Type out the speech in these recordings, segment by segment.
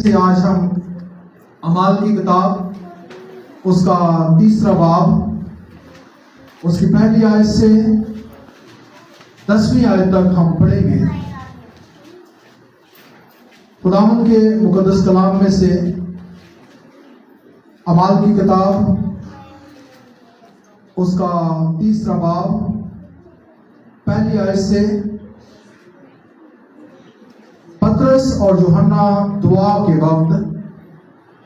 سے آج ہم اعمال کی کتاب اس کا 3 باب اس کی پہلی آیت سے 10ویں آیت تک ہم پڑھیں گے۔ خداوند کے مقدس کلام میں سے اعمال کی کتاب اس کا 3 باب پہلی آیت سے پطرس اور یوحنا دعا کے وقت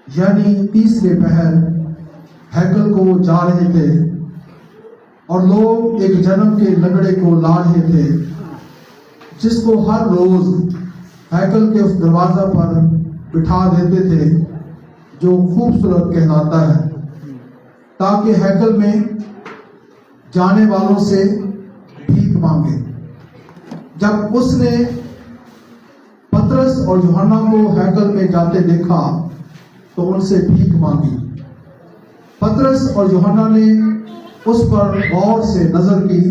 یعنی تیسرے پہر ہیکل کو جا رہے تھے اور لوگ ایک جنم کے لنگڑے کو لا رہے تھے جس کو ہر روز ہیکل کے اس دروازہ پر بٹھا دیتے تھے جو خوبصورت کہلاتا ہے، تاکہ ہیکل میں جانے والوں سے بھیک مانگے۔ جب اس نے پطرس اور یوحنا کو ہیکل میں جاتے دیکھا تو ان سے بھیک مانگی۔ پطرس اور یوحنا نے اس پر غور سے نظر کی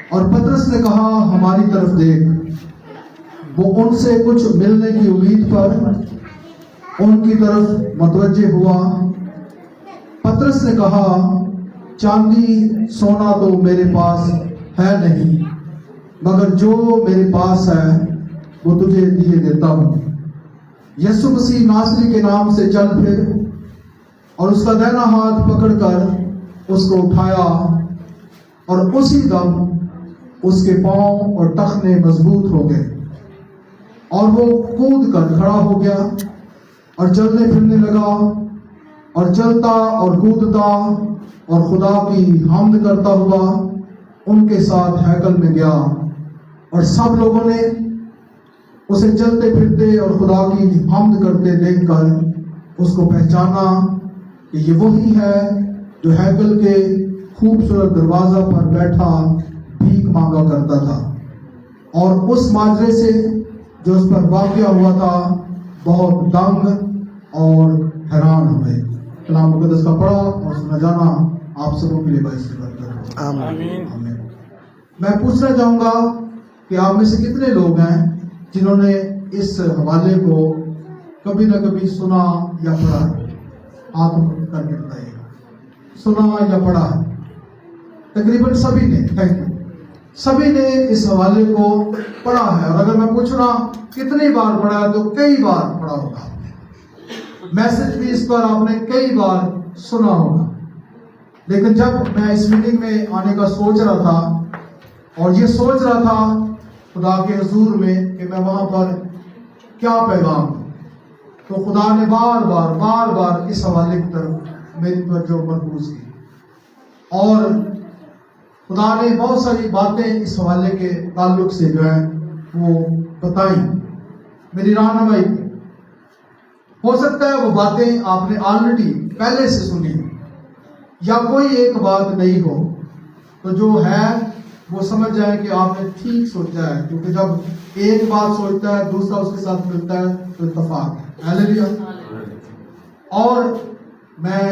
اور پطرس نے کہا، ہماری طرف دیکھ۔ وہ ان سے کچھ ملنے کی امید پر ان کی طرف متوجہ ہوا۔ پطرس نے کہا، چاندی سونا تو میرے پاس ہے نہیں، مگر جو میرے پاس ہے وہ تجھے دیے دیتا ہوں۔ یسوع مسیح ناصری کے نام سے چل پھر، اور اس کا دائنا ہاتھ پکڑ کر اس کو اٹھایا، اور اسی دم اس کے پاؤں اور ٹخنے مضبوط ہو گئے، اور وہ کود کر کھڑا ہو گیا اور چلنے پھرنے لگا، اور چلتا اور کودتا اور خدا کی حمد کرتا ہوا ان کے ساتھ ہیکل میں گیا۔ اور سب لوگوں نے اسے چلتے پھرتے اور خدا کی حمد کرتے دیکھ کر اس کو پہچانا کہ یہ وہی ہے جو ہیکل کے خوبصورت دروازہ پر بیٹھا بھیک مانگا کرتا تھا۔ اور اس ماجرے سے جو اس پر واقع ہوا تھا بہت دنگ اور حیران ہوئے۔ کلام مقدس کا پڑھا اور سنا جانا آپ سبوں کے لیے باعث برکت ہو۔ آمین۔ میں پوچھنا چاہوں گا کہ آپ میں سے کتنے لوگ ہیں جنہوں نے اس حوالے کو کبھی نہ کبھی سنا یا پڑھا؟ ہاتھ کر کے بتائیے گا، سنا یا پڑھا؟ تقریباً سبھی نے، تھینک یو، سبھی نے اس حوالے کو پڑھا ہے۔ اور اگر میں پوچھنا کتنی بار پڑھا ہے تو کئی بار پڑھا ہوگا۔ میسج بھی اس پر آپ نے کئی بار سنا ہوگا۔ لیکن جب میں اس میٹنگ میں آنے کا سوچ رہا تھا اور یہ سوچ رہا تھا خدا کے حضور میں کہ میں وہاں پر کیا پیغام دوں، تو خدا نے بار بار اس حوالے کی طرف میری توجہ مرکوز کی، اور خدا نے بہت ساری باتیں اس حوالے کے تعلق سے جو ہے وہ بتائیں، میری رہنمائی کی۔ ہو سکتا ہے وہ باتیں آپ نے آلریڈی پہلے سے سنی یا کوئی ایک بات نہیں ہو، تو جو ہے وہ سمجھ جائیں کہ آپ نے ٹھیک سوچا ہے، کیونکہ جب ایک بات سوچتا ہے دوسرا اس کے ساتھ ملتا ہے تو اتفاق ہے۔ ہاللیلویا۔ اور میں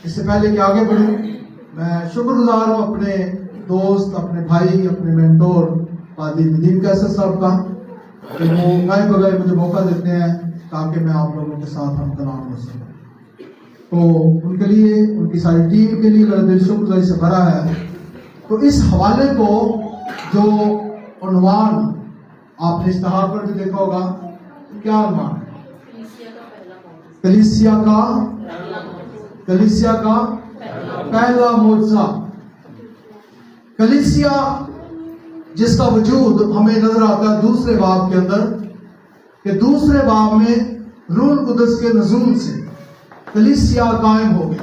اس سے پہلے کہ آگے بڑھوں، میں شکر گزار ہوں اپنے دوست، اپنے بھائی، اپنے مینٹور پادری ندیم کیسر صاحب کا کہ وہ گائے بغیر مجھے موقع دیتے ہیں تاکہ میں آپ لوگوں کے ساتھ ہم کلام ہو سکوں۔ تو ان کے لیے، ان کی ساری ٹیم کے لیے میرا دل شکر گزاری سے بھرا ہے۔ تو اس حوالے کو جو عنوان آپ نے اشتہار پر بھی دیکھا ہوگا، کیا عنوان ہے؟ کلیسیا کا پہلا معجزہ۔ کلیسیا جس کا وجود ہمیں نظر آتا ہے دوسرے باب کے اندر، کہ دوسرے باب میں روح القدس کے نزول سے کلیسیا قائم ہو گئی۔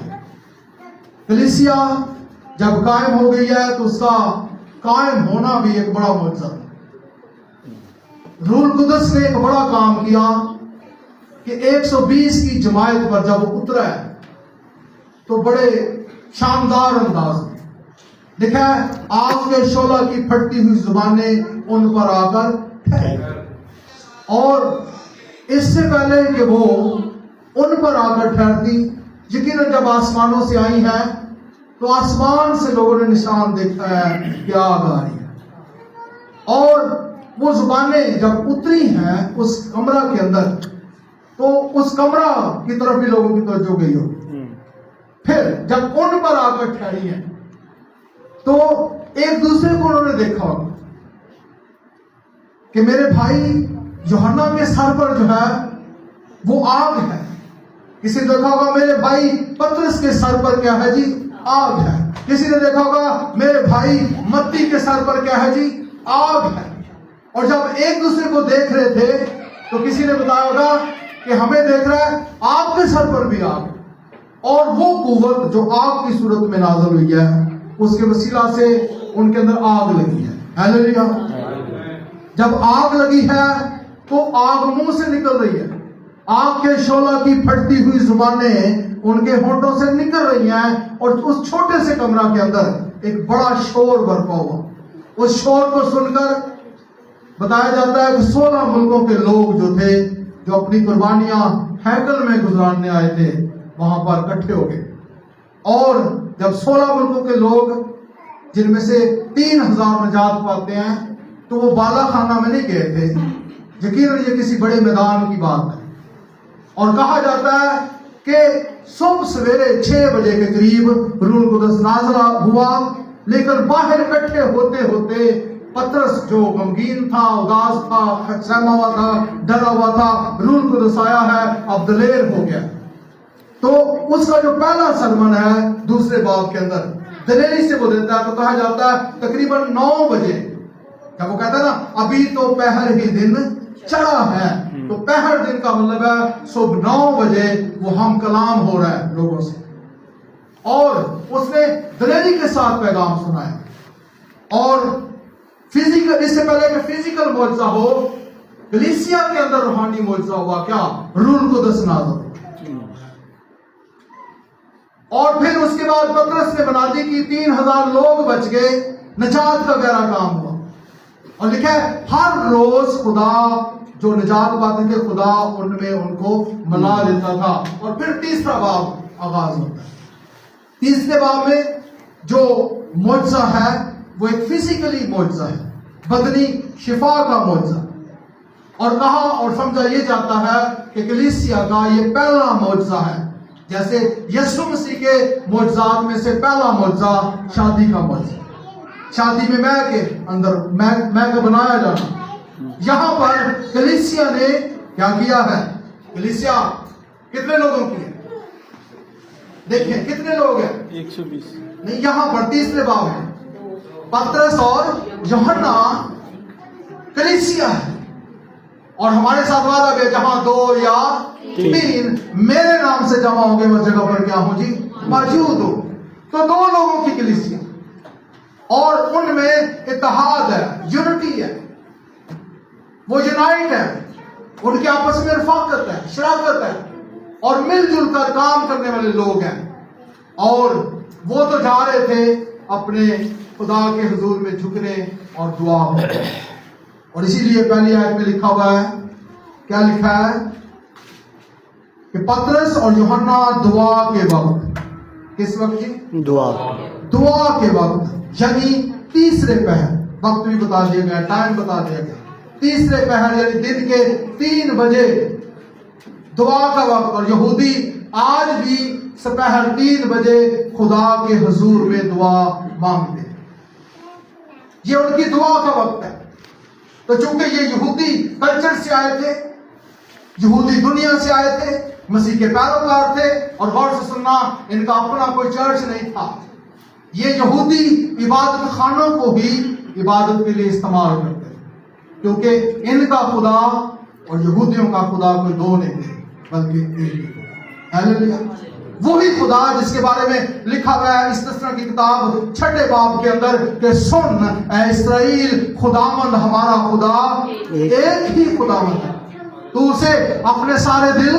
کلیسیا جب قائم ہو گئی ہے تو اس کا قائم ہونا بھی ایک بڑا معجزہ ہے۔ روح القدس نے ایک بڑا کام کیا کہ 120 کی جماعت پر جب وہ اترا ہے تو بڑے شاندار انداز میں لکھا ہے، آگ کے شعلہ کی پھٹتی ہوئی زبانیں ان پر آ کر ٹھہر گئیں۔ اور اس سے پہلے کہ وہ ان پر آ کر ٹھہرتی، یقیناً جب آسمانوں سے آئی ہیں تو آسمان سے لوگوں نے نشان دیکھا ہے کہ آگ آ رہی ہے، اور وہ زبانیں جب اتری ہیں اس کمرہ کے اندر تو اس کمرہ کی طرف بھی لوگوں کی توجہ گئی ہو. پھر جب ان پر آ کر ٹھہری ہیں تو ایک دوسرے کو انہوں نے دیکھا ہوگا کہ میرے بھائی یوحنا کے سر پر جو ہے وہ آگ ہے. کسی نے دیکھا ہوگا میرے بھائی پترس کے سر پر کیا ہے جی؟ آگ ہے. کسی نے دیکھا ہوگا میرے بھائی متی کے سر پر کیا ہے جی؟ آگ ہے. اور جب ایک دوسرے کو دیکھ رہے تھے تو کسی نے بتایا ہوگا کہ ہمیں دیکھ رہا ہے آپ کے سر پر بھی آگ ہے. اور وہ قوت جو آگ کی صورت میں نازل ہوئی ہے اس کے وسیلہ سے ان کے اندر آگ لگی ہے. ہیلیلویا. جب آگ لگی ہے تو آگ منہ سے نکل رہی ہے. آگ کے شعلہ کی پھٹتی ہوئی زبانیں ان کے ہونٹوں سے نکل رہی ہیں اور اس چھوٹے سے کمرہ کے اندر ایک بڑا شور برپا ہوا. اس شور کو سن کر بتایا جاتا ہے کہ 16 ملکوں کے لوگ جو تھے جو اپنی قربانیاں ہیکل میں گزارنے آئے تھے وہاں پر اکٹھے ہو گئے. اور جب 16 ملکوں کے لوگ جن میں سے 3000 نجات پاتے ہیں تو وہ بالا خانہ میں نہیں گئے تھے. یقیناً یہ کسی بڑے میدان کی بات ہے. اور کہا جاتا ہے کہ صبح سویرے 6 بجے کے قریب روح القدس نازل ہوا. لیکن باہر اکٹھے ہوتے ہوتے پترس جو غمگین تھا، اداس تھا، سہما ہوا تھا، ڈرا ہوا تھا، روح القدس آیا ہے، اب دلیر ہو گیا. تو اس کا جو پہلا سرمن ہے دوسرے باب کے اندر دلیری سے وہ دیتا ہے. تو کہا جاتا ہے تقریباً 9 بجے جب وہ کہتا ہے نا ابھی تو پہر ہی دن چڑھا ہے، تو پہر دن کا مطلب ہے صبح 9 بجے وہ ہم کلام ہو رہا ہے لوگوں سے. اور اس نے دلیری کے ساتھ پیغام سنایا. اور فزیکل، اس سے پہلے کہ فزیکل معجزہ ہو، کلیسیا کے اندر روحانی معجزہ ہوا. کیا؟ روح القدس نازل. اور پھر اس کے بعد پترس نے منادی کی، 3000 لوگ بچ گئے، نجات کا گہرا کام ہوا. اور لکھا ہے ہر روز خدا جو نجات پاتے تھے خدا ان میں ان کو ملا لیتا تھا. اور پھر تیسرا باب آغاز ہوتا ہے. تیسرے باب میں جو معجزہ ہے وہ ایک فزیکلی معجزہ ہے، بدنی شفا کا معجزہ. اور کہا اور سمجھا یہ جاتا ہے کہ کلیسیا کا یہ پہلا معجزہ ہے. جیسے یسوع مسیح کے معجزات میں سے پہلا معجزہ شادی کا معجزہ، شادی میں میں کے اندر میں کا بنایا جانا. یہاں پر کلیسیا نے کیا کیا ہے؟ کلیسیا کتنے لوگوں کی ہے؟ دیکھیں کتنے لوگ ہیں؟ 120 نہیں، یہاں پر تیسرے باب ہے پترس اور یوحنا کلیسیا ہے. اور ہمارے ساتھ وعدہ بھی جہاں 2 یا 3 میرے نام سے جمع ہوں گے وہ جگہ پر کیا ہوں جی؟ موجود ہو. تو 2 لوگوں کی کلیسیا اور ان میں اتحاد ہے، یونٹی ہے، وہ یونائٹ ہے، ان کے آپس میں رفاقت ہے، شراکت ہے اور مل جل کر کام کرنے والے لوگ ہیں. اور وہ تو جا رہے تھے اپنے خدا کے حضور میں جھکنے اور دعا کرنے. اور اسی لیے پہلی آیت میں لکھا ہوا ہے، کیا لکھا ہے؟ کہ پترس اور یوحنا دعا کے وقت، کس وقت کی؟ دعا کے وقت، یعنی تیسرے پہر. وقت بھی بتا دیا گیا، ٹائم بتا دیا گیا. تیسرے پہر یعنی دن کے 3 بجے دعا کا وقت. اور یہودی آج بھی سپہر 3 بجے خدا کے حضور میں دعا مانگتے ہیں. یہ ان کی دعا کا وقت ہے. تو چونکہ یہ یہودی کلچر سے آئے تھے، یہودی دنیا سے آئے تھے، مسیح کے پیروکار تھے، اور غور سے سننا ان کا اپنا کوئی چرچ نہیں تھا. یہ یہودی عبادت خانوں کو ہی عبادت کے لیے استعمال کرتے تھے، کیونکہ ان کا خدا اور یہودیوں کا خدا کوئی 2 نہیں تھے بلکہ ایک ہی خدا. ہیلیلویا. وہی خدا جس کے بارے میں لکھا ہوا ہے استثنا کی کتاب 6 باب کے اندر کہ سن اے اسرائیل، خداوند ہمارا خدا ایک ہی خداوند ہے. تو اسے اپنے سارے دل،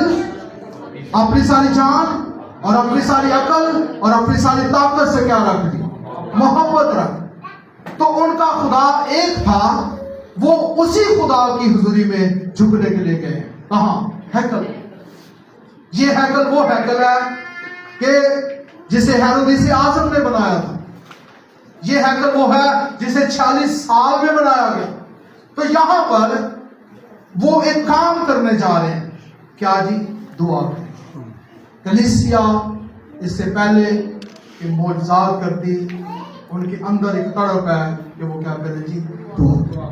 اپنی ساری جان اور اپنی ساری عقل اور اپنی ساری طاقت سے کیا رکھ دی؟ محبت رکھ. تو ان کا خدا ایک تھا، وہ اسی خدا کی حضوری میں جھکنے کے لیے گئے. کہاں؟ ہیکل. یہ ہیکل وہ ہیکل ہے کہ جسے ہیرودیس اعظم نے بنایا تھا. یہ ہیکل وہ ہے جسے 46 سال میں بنایا گیا. تو یہاں پر وہ ایک کام کرنے جا رہے ہیں. کیا جی؟ دعا کریں. کلیسیا اس سے پہلے کہ معجزات کرتی، ان کے اندر ایک تڑپ ہے کہ وہ کیا کرے جی؟ دعا.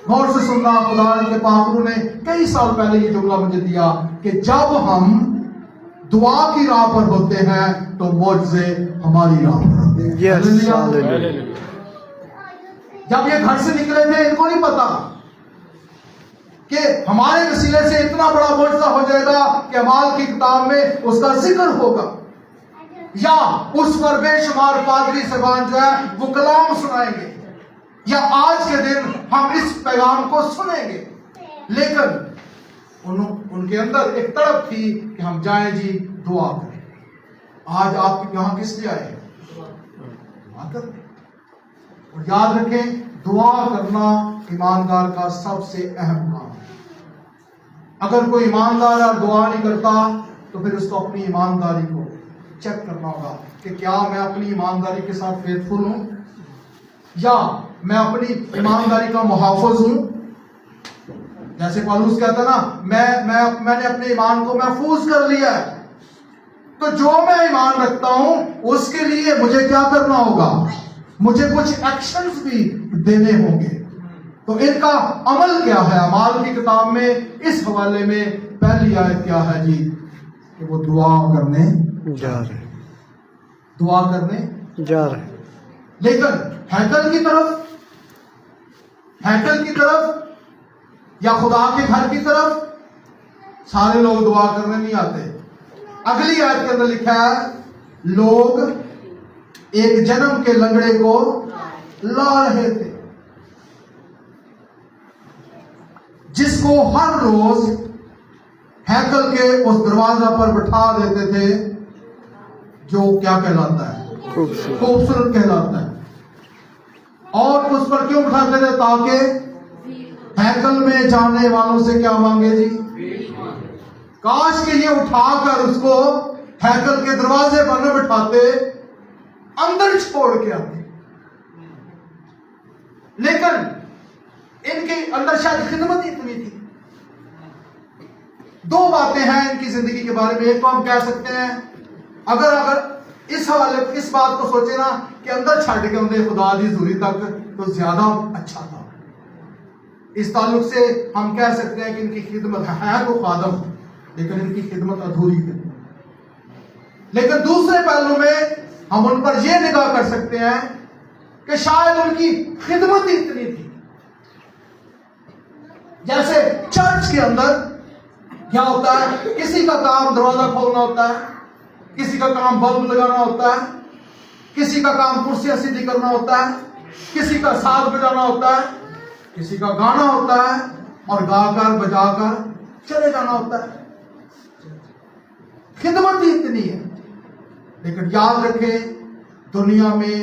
غور سے سننا، خدا کے پاک نے کئی سال پہلے یہ جملہ مجھے دیا کہ جب ہم دعا کی راہ پر ہوتے ہیں تو معجزے ہماری راہ پر ہوتے ہیں. جب یہ گھر سے نکلے تھے ان کو نہیں پتا کہ ہمارے وسیلے سے اتنا بڑا معجزہ ہو جائے گا کہ اعمال کی کتاب میں اس کا ذکر ہوگا، یا اس پر بے شمار پادری صاحبان جو ہے وہ کلام سنائیں گے، یا آج کے دن ہم اس پیغام کو سنیں گے. لیکن ان کے اندر ایک تڑپ تھی کہ ہم جائیں جی دعا کریں. آج آپ یہاں کس لیے آئے ہیں؟ دعا کریں. اور یاد رکھیں، دعا کرنا ایماندار کا سب سے اہم کام ہے. اگر کوئی ایماندار اور دعا نہیں کرتا تو پھر اس کو اپنی ایمانداری کو چیک کرنا ہوگا کہ کیا میں اپنی ایمانداری کے ساتھ فیتھفل ہوں، یا میں اپنی ایمانداری کا محافظ ہوں. جیسے پالوس کہتا نا، میں نے اپنے ایمان کو محفوظ کر لیا ہے، تو جو میں ایمان رکھتا ہوں اس کے لیے مجھے کیا کرنا ہوگا؟ مجھے کچھ ایکشنز بھی دینے ہوں گے. تو ان کا عمل کیا ہے؟ اعمال کی کتاب میں اس حوالے میں پہلی آیت کیا ہے جی؟ کہ وہ دعا کرنے جا رہے دعا کرنے جا رہے لیکن ہیکل کی طرف یا خدا کے گھر کی طرف سارے لوگ دعا کرنے نہیں آتے. اگلی آیت کے اندر لکھا ہے لوگ ایک جنم کے لنگڑے کو لا رہے تھے، جس کو ہر روز ہیکل کے اس دروازہ پر بٹھا دیتے تھے، جو کیا کہلاتا ہے؟ خوبصورت کہلاتا ہے. اور اس پر کیوں بٹھاتے تھے؟ تاکہ ہیکل میں جانے والوں سے کیا مانگے جی؟ کاش کہ یہ اٹھا کر اس کو ہیکل کے دروازے پر نہ بٹھاتے، اندر چھوڑ کے آتے. لیکن ان کے اندر شاید خدمت ہی اتنی تھی. دو باتیں ہیں ان کی زندگی کے بارے میں. ایک تو ہم کہہ سکتے ہیں، اگر اس حوالے اس بات کو سوچے نا کہ اندر چھڑ کے انہیں خدا دی حضوری تک تو زیادہ اچھا تھا. اس تعلق سے ہم کہہ سکتے ہیں کہ ان کی خدمت ہے تو خادم، لیکن ان کی خدمت ادھوری ہے. لیکن دوسرے پہلو میں ہم ان پر یہ نگاہ کر سکتے ہیں کہ شاید ان کی خدمت ہی اتنی تھی. جیسے چرچ کے اندر کیا ہوتا ہے، کسی کا کام دروازہ کھولنا ہوتا ہے، کسی کا کام بلب لگانا ہوتا ہے، کسی کا کام کرسیاں سیدھی کرنا ہوتا ہے، کسی کا ساز بجانا ہوتا ہے، کسی کا گانا ہوتا ہے اور گا کر بجا کر چلے جانا ہوتا ہے. خدمت ہی اتنی ہے. لیکن یاد رکھیں دنیا میں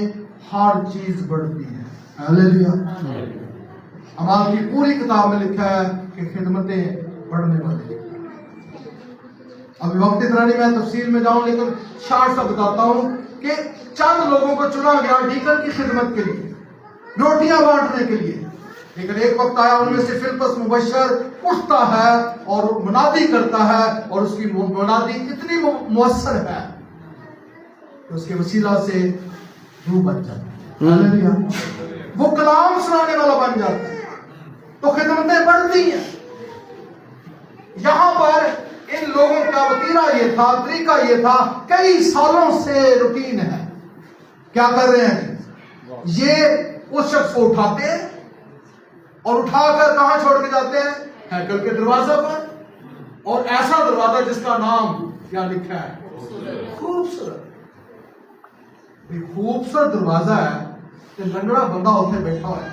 ہر چیز بڑھتی ہے. ہاللیلویا. ہماری پوری کتاب میں لکھا ہے کہ خدمتیں بڑھنے والی. ابھی وقت اتنا نہیں میں تفصیل میں جاؤں، لیکن شارٹ سا بتاتا ہوں کہ چند لوگوں کو چنا گیا ڈیکن کی خدمت کے لیے، روٹیاں بانٹنے کے لیے. لیکن ایک وقت آیا ان میں سے فلپس مبشر اٹھتا ہے اور منادی کرتا ہے، اور اس کی منادی اتنی مؤثر ہے کہ اس کے وسیلہ سے روح بن جاتا ہے. وہ کلام سنانے والا بن جاتا ہے. تو خدمتیں بڑھتی ہیں. یہاں پر ان لوگوں کا وتیرہ یہ تھا، طریقہ یہ تھا، کئی سالوں سے روٹین ہے. کیا کر رہے ہیں؟ یہ اس شخص کو اٹھاتے ہیں اور اٹھا کر کہاں چھوڑ کے جاتے ہیں؟ ہیکل کے دروازہ پر. اور ایسا دروازہ جس کا نام کیا لکھا ہے؟ خوبصورت. خوبصورت دروازہ ہے کہ لنگڑا بندہ اتنے بیٹھا ہوا ہے.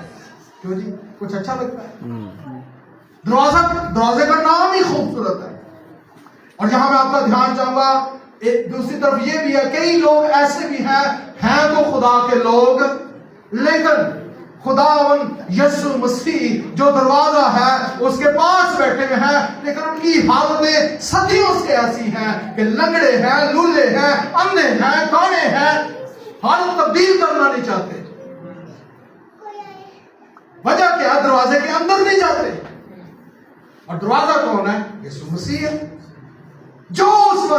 کیوں جی؟ کچھ اچھا لگتا ہے؟ دروازے کا نام ہی خوبصورت ہے. اور یہاں میں آپ کا دھیان چاہوں گا، ایک دوسری طرف یہ بھی ہے، کئی لوگ ایسے بھی ہیں تو خدا کے لوگ، لیکن خداوند یسوع مسیح جو دروازہ ہے اس کے پاس بیٹھے ہوئے ہیں، لیکن ان کی حالتیں صدیوں سے ایسی ہیں کہ لنگڑے ہیں، لولے ہیں، اندھے ہیں، کانے ہیں، حالت تبدیل کرنا نہیں چاہتے. وجہ کیا؟ دروازے کے اندر نہیں جاتے. اور دروازہ کون ہے؟ یسوع مسیح ہے.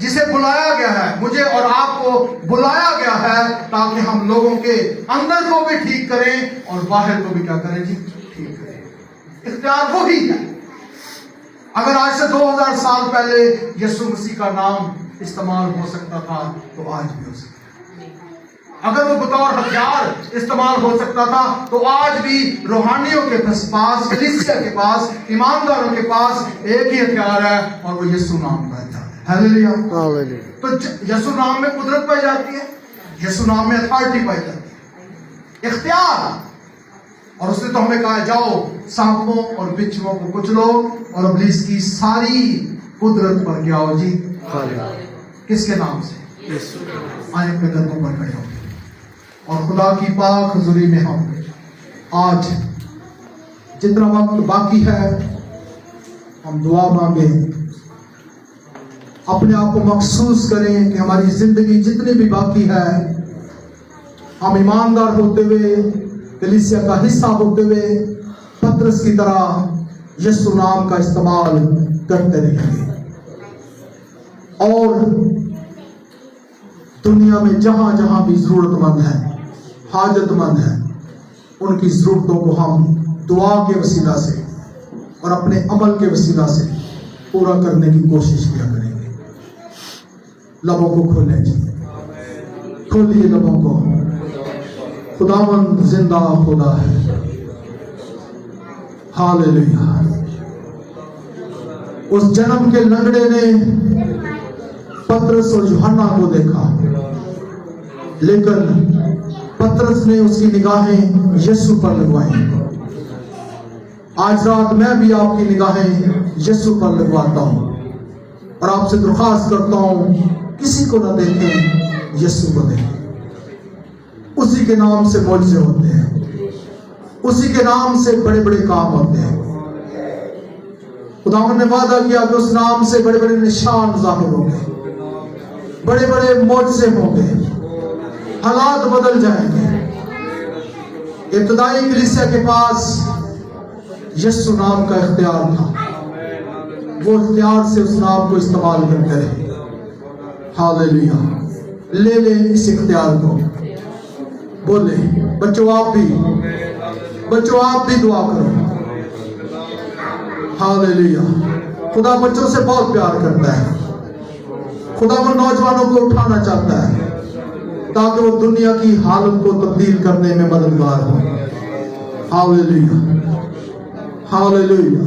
جسے بلایا گیا ہے, مجھے اور آپ کو بلایا گیا ہے تاکہ ہم لوگوں کے اندر کو بھی ٹھیک کریں اور باہر کو بھی کیا کریں جی, ٹھیک کریں. اختیار وہی ہے. اگر آج سے 2000 سال پہلے یسوع مسیح کا نام استعمال ہو سکتا تھا تو آج بھی ہو سکتا ہے. اگر وہ بطور ہتھیار استعمال ہو سکتا تھا تو آج بھی روحانیوں کے پاس, کلیسیا کے پاس, ایمانداروں کے پاس ایک ہی ہتھیار ہے اور وہ یسوع نام کا ہتھیار ہے. ہاللیلویہ. تو یسوع نام میں قدرت پائی جاتی ہے, یسوع نام میں اتھارٹی پائی جاتی ہے, اختیار. اور اس نے تو ہمیں کہا جاؤ سانپوں اور بچھوؤں کو کچلو اور ابلیس کی ساری قدرت پر کیا ہو جی. کس کے نام سے؟ آئے اپنے قدموں پر کھڑے ہو. اور خدا کی پاک حضوری میں ہم آج جتنا وقت باقی ہے ہم دعا مانگیں, اپنے آپ کو مخصوص کریں کہ ہماری زندگی جتنی بھی باقی ہے ہم ایماندار ہوتے ہوئے, کلیسیا کا حصہ ہوتے ہوئے پترس کی طرح یسوع نام کا استعمال کرتے رہیں گے. اور دنیا میں جہاں جہاں بھی ضرورت مند ہے, حاجت مند ہے, ان کی ضرورتوں کو ہم دعا کے وسیلہ سے اور اپنے عمل کے وسیلہ سے پورا کرنے کی کوشش کیا کریں گے. لبوں کو کھولیں جی, کھولیے لبوں کو. خداوند زندہ خدا ہے. ہاللیلویہ. اس جنم کے لنگڑے نے پترس اور یوحنا کو دیکھا, لیکن پترس نے اس کی نگاہیں یسوع پر لگوائیں. آج رات میں بھی آپ کی نگاہیں یسوع پر لگواتا ہوں اور آپ سے درخواست کرتا ہوں کسی کو نہ دیکھیں, یسوع کو دیکھیں. اسی کے نام سے معجزے ہوتے ہیں, اسی کے نام سے بڑے بڑے کام ہوتے ہیں. خداوند نے وعدہ کیا کہ اس نام سے بڑے بڑے نشان ظاہر ہوں گے, بڑے بڑے معجزے ہوں گے, حالات بدل جائیں گے. ابتدائی کلیسیا کے پاس یسوع نام کا اختیار تھا, وہ اختیار سے اس نام کو استعمال کرتے رہے. ہاللیلویہ. لے لیں اس اختیار کو. بولے بچوں آپ بھی دعا کرو. ہاللیلویہ. خدا بچوں سے بہت پیار کرتا ہے. خدا وہ نوجوانوں کو اٹھانا چاہتا ہے تاکہ وہ دنیا کی حالت کو تبدیل کرنے میں مددگار ہو. ہاللیلویہ. ہاللیلویہ.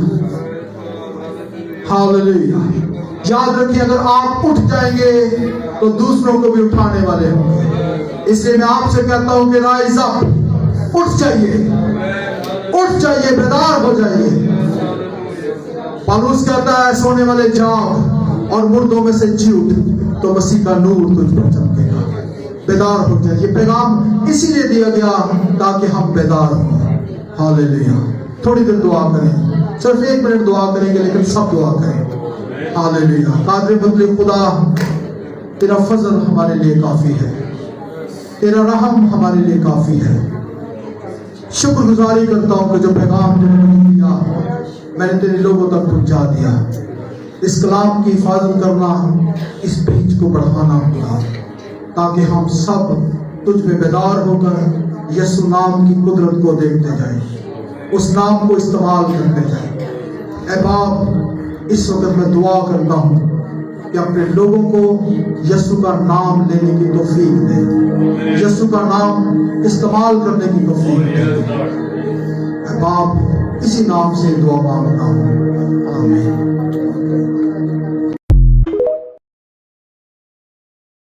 ہاللیلویہ. یاد رکھیے اگر آپ اٹھ جائیں گے تو دوسروں کو بھی اٹھانے والے ہوں گے. اس لیے میں آپ سے کہتا ہوں کہ رائز اپ, اٹھ جائیے, بیدار ہو جائیے. پالوس کہتا ہے سونے والے جاؤ اور مردوں میں سے جی اٹھ تو مسیح کا نور تجھ پر چمکے گا. بیدار ہو جائے. یہ پیغام اسی لیے دیا گیا تاکہ ہم بیدار ہوں. ہاللیلویہ. تھوڑی دیر دعا کریں, صرف 1 منٹ دعا کریں گے لیکن سب دعا کریں. ہاللیلویہ. قادر بدلی خدا, تیرا فضل ہمارے لیے کافی ہے, تیرا رحم ہمارے لیے کافی ہے. شکر گزاری کرتا ہوں کہ جو پیغام تم نے دیا میں نے تیرے لوگوں تک پہنچا دیا. اس کلام کی حفاظت کرنا, اس بیچ کو بڑھانا ہوگا تاکہ ہم سب تجھ میں بیدار ہو کر یسوع نام کی قدرت کو دیکھتے جائیں, اس نام کو استعمال کرتے جائیں. اے باپ, اس وقت میں دعا کرتا ہوں کہ اپنے لوگوں کو یسوع کا نام لینے کی توفیق دے, یسوع کا نام استعمال کرنے کی توفیق دے. اے باپ, اسی نام سے دعا مانگتا ہوں. آمین.